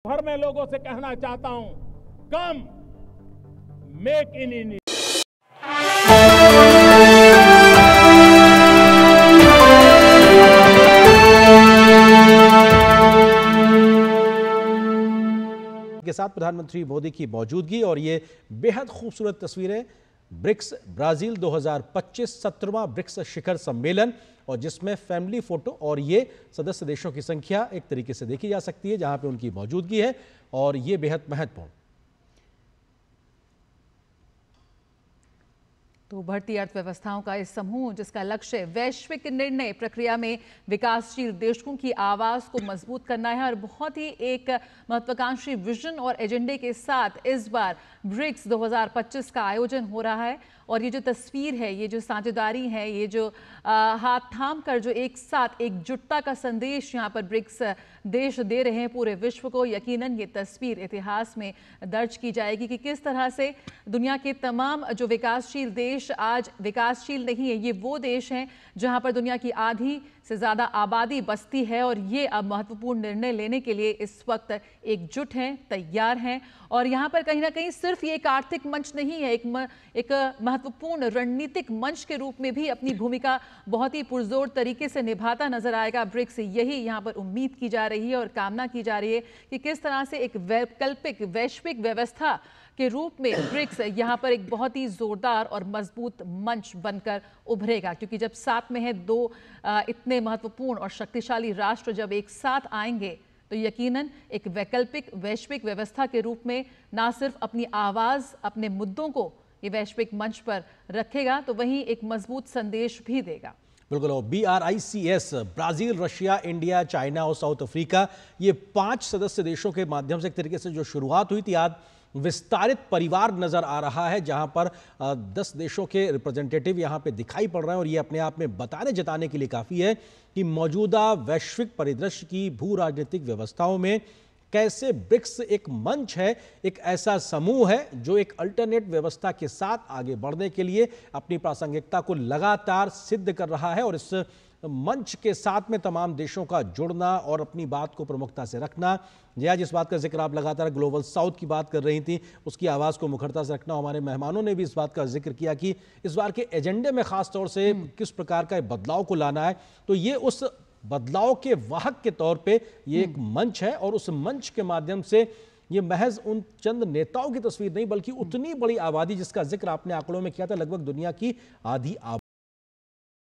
भर में लोगों से कहना चाहता हूं, कम मेक इन इंडिया। के साथ प्रधानमंत्री मोदी की मौजूदगी और ये बेहद खूबसूरत तस्वीरें ब्रिक्स ब्राजील 2025 17वां ब्रिक्स शिखर सम्मेलन और जिसमें फैमिली फोटो और ये सदस्य देशों की संख्या एक तरीके से देखी जा सकती है जहां पे उनकी मौजूदगी है और ये बेहद महत्वपूर्ण। तो बढ़ती अर्थव्यवस्थाओं का इस समूह जिसका लक्ष्य वैश्विक निर्णय प्रक्रिया में विकासशील देशों की आवाज को मजबूत करना है और बहुत ही एक महत्वाकांक्षी विजन और एजेंडे के साथ इस बार ब्रिक्स 2025 का आयोजन हो रहा है। और ये जो तस्वीर है, ये जो साझेदारी है, ये जो हाथ थाम कर जो एक साथ एकजुटता का संदेश यहाँ पर ब्रिक्स देश दे रहे हैं पूरे विश्व को, यकीनन ये तस्वीर इतिहास में दर्ज की जाएगी कि किस तरह से दुनिया के तमाम जो विकासशील देश आज विकासशील नहीं है, ये वो देश हैं जहाँ पर दुनिया की आधी से ज़्यादा आबादी बसती है और ये अब महत्वपूर्ण निर्णय लेने के लिए इस वक्त एकजुट हैं, तैयार हैं। और यहाँ पर कहीं ना कहीं सिर्फ ये एक आर्थिक मंच नहीं है, एक महत्वपूर्ण रणनीतिक मंच के रूप में भी अपनी भूमिका बहुत ही पुरजोर तरीके से निभाता नजर आएगा ब्रिक्स। यही यहाँ पर उम्मीद की जा रही है और कामना की जा रही है कि किस तरह से एक वैकल्पिक वैश्विक व्यवस्था के रूप में ब्रिक्स यहाँ पर एक बहुत ही जोरदार और मजबूत मंच बनकर उभरेगा। क्योंकि जब साथ में है दो इतने महत्वपूर्ण और शक्तिशाली राष्ट्र जब एक साथ आएंगे तो यकीनन एक वैकल्पिक वैश्विक व्यवस्था के रूप में ना सिर्फ अपनी आवाज, अपने मुद्दों को ये वैश्विक मंच पर रखेगा तो वहीं एक मजबूत संदेश भी देगा। बिल्कुल। और BRICS Brazil, Russia, India, China और साउथ अफ्रीका, ये 5 सदस्य देशों के माध्यम से एक तरीके से जो शुरुआत हुई थी, आज विस्तारित परिवार नजर आ रहा है जहां पर 10 देशों के रिप्रेजेंटेटिव यहां पे दिखाई पड़ रहे हैं। और ये अपने आप में बताने जताने के लिए काफी है कि मौजूदा वैश्विक परिदृश्य की भू राजनीतिक व्यवस्थाओं में कैसे ब्रिक्स एक मंच है, एक ऐसा समूह है जो एक अल्टरनेट व्यवस्था के साथ आगे बढ़ने के लिए अपनी प्रासंगिकता को लगातार सिद्ध कर रहा है। और इस मंच के साथ में तमाम देशों का जुड़ना और अपनी बात को प्रमुखता से रखना, या जिस बात का जिक्र आप लगातार ग्लोबल साउथ की बात कर रही थी, उसकी आवाज़ को मुखरता से रखना, हमारे मेहमानों ने भी इस बात का जिक्र किया कि इस बार के एजेंडे में खास तौर से किस प्रकार का बदलाव को लाना है। तो ये उस बदलाव के वाहक के तौर पे ये एक मंच है और उस मंच के माध्यम से ये महज उन चंद नेताओं की तस्वीर नहीं बल्कि उतनी बड़ी आबादी जिसका जिक्र आपने आंकड़ों में किया था, लगभग दुनिया की आधी